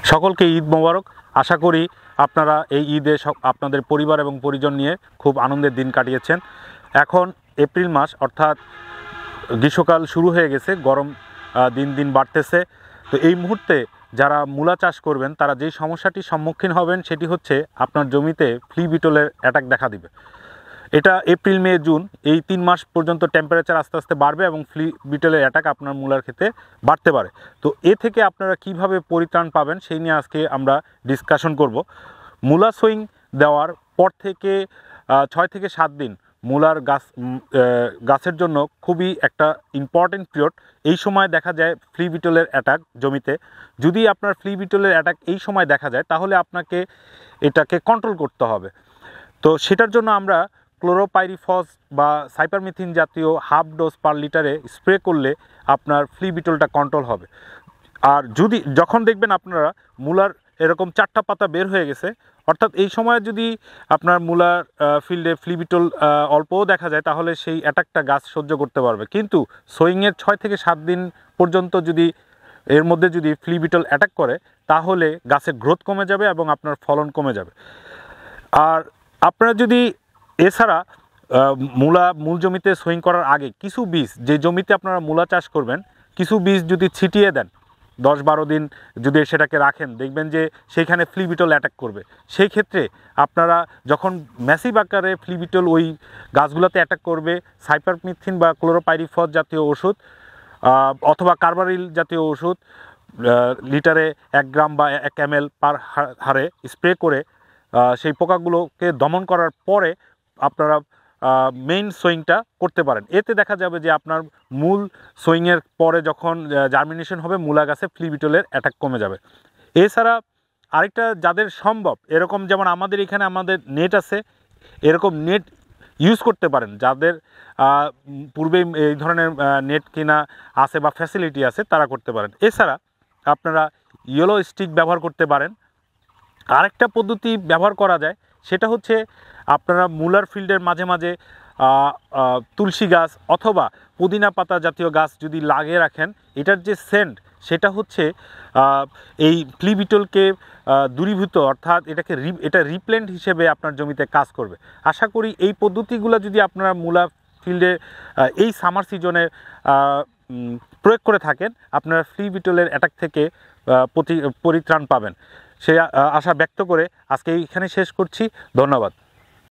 সকলকে ঈদ মোবারক। আশা করি আপনারা এই ঈদে আপনাদের পরিবার এবং পরিজন নিয়ে খুব আনন্দের দিন কাটিয়েছেন। এখন এপ্রিল মাস, অর্থাৎ গ্রীষ্মকাল শুরু হয়ে গেছে, গরম দিন দিন বাড়তেছে। তো এই মুহূর্তে যারা মূলা চাষ করবেন তারা যেই সমস্যাটির সম্মুখীন হবেন সেটি হচ্ছে আপনার জমিতে ফ্লি বিটলের অ্যাটাক দেখা দিবে। এটা এপ্রিল মে জুন এই 3 মাস পর্যন্ত টেম্পারেচার আস্তে আস্তে বাড়বে এবং ফ্লি বিটলের অ্যাটাক আপনার মূলার ক্ষেত্রে বাড়তে পারে। তো এ থেকে আপনারা কিভাবে পরিত্রাণ পাবেন সেই নিয়ে আজকে আমরা ডিসকাশন করব। মূলা সুইং দেওয়ার পর থেকে 6 থেকে 7 দিন মূলার গাছের জন্য খুবই একটা ইম্পর্টেন্ট পিরিয়ড। এই সময় দেখা যায় ফ্লি বিটলের অ্যাটাক জমিতে। যদি আপনার ফ্লি বিটলের অ্যাটাক এই সময় দেখা যায় তাহলে আপনাকে এটাকে কন্ট্রোল করতে হবে। তো সেটার জন্য আমরা ক্লোরোপাইরিফস বা সাইপারমেথিন জাতীয় হাফ ডোজ পার লিটারে স্প্রে করলে আপনার ফ্লি বিটলটা কন্ট্রোল হবে। আর যখন দেখবেন আপনারা মূলার এরকম 4টা পাতা বের হয়ে গেছে, অর্থাৎ এই সময় যদি আপনার মূলার ফিল্ডে ফ্লি বিটল অল্পও দেখা যায় তাহলে সেই অ্যাটাকটা গাছ সহ্য করতে পারবে। কিন্তু সোয়িংয়ের 6 থেকে 7 দিন পর্যন্ত যদি এর মধ্যে যদি ফ্লি বিটল অ্যাটাক করে তাহলে গাছের গ্রোথ কমে যাবে এবং আপনার ফলন কমে যাবে। আর আপনারা যদি এছাড়া মূল জমিতে সোয়িং করার আগে কিছু বীজ, যে জমিতে আপনারা মূলা চাষ করবেন, কিছু বীজ যদি ছিটিয়ে দেন 10-12 দিন যদি সেটাকে রাখেন, দেখবেন যে সেইখানে ফ্লি বিটল অ্যাটাক করবে। সেই ক্ষেত্রে আপনারা যখন ম্যাসিভ আকারে ফ্লি বিটল ওই গাছগুলোতে অ্যাটাক করবে, সাইপারমেথ্রিন বা ক্লোরোপাইরিফস জাতীয় ওষুধ অথবা কার্বারিল জাতীয় ওষুধ লিটারে 1 গ্রাম বা 1 ml পার হারে স্প্রে করে সেই পোকাগুলোকে দমন করার পরে আপনারা মেইন সোয়িংটা করতে পারেন। এতে দেখা যাবে যে আপনার মূল সোয়িংয়ের পরে যখন জার্মিনেশন হবে মূলা গাছে ফ্লি বিটলের অ্যাটাক কমে যাবে। এছাড়া আরেকটা যাদের সম্ভব, এরকম যেমন আমাদের এখানে আমাদের নেট আছে, এরকম নেট ইউজ করতে পারেন। যাদের পূর্বেই এই ধরনের নেট কেনা আছে বা ফ্যাসিলিটি আছে তারা করতে পারেন। এছাড়া আপনারা ইয়েলো স্টিক ব্যবহার করতে পারেন। আরেকটা পদ্ধতি ব্যবহার করা যায়, সেটা হচ্ছে আপনারা মূলার ফিল্ডের মাঝে মাঝে তুলসী গাছ অথবা পুদিনা পাতা জাতীয় গাছ যদি লাগিয়ে রাখেন, এটার যে সেন্ট সেটা হচ্ছে এই ফ্লি বিটলকে দূরীভূত, অর্থাৎ এটা রিপ্লেন্ট হিসেবে আপনার জমিতে কাজ করবে। আশা করি এই পদ্ধতিগুলো যদি আপনারা মূলা ফিল্ডে এই সামার সিজনে প্রয়োগ করে থাকেন আপনারা ফ্লি বিটলের অ্যাটাক থেকে পরিত্রাণ পাবেন। সেই আশা ব্যক্ত করে আজকে এইখানে শেষ করছি। ধন্যবাদ।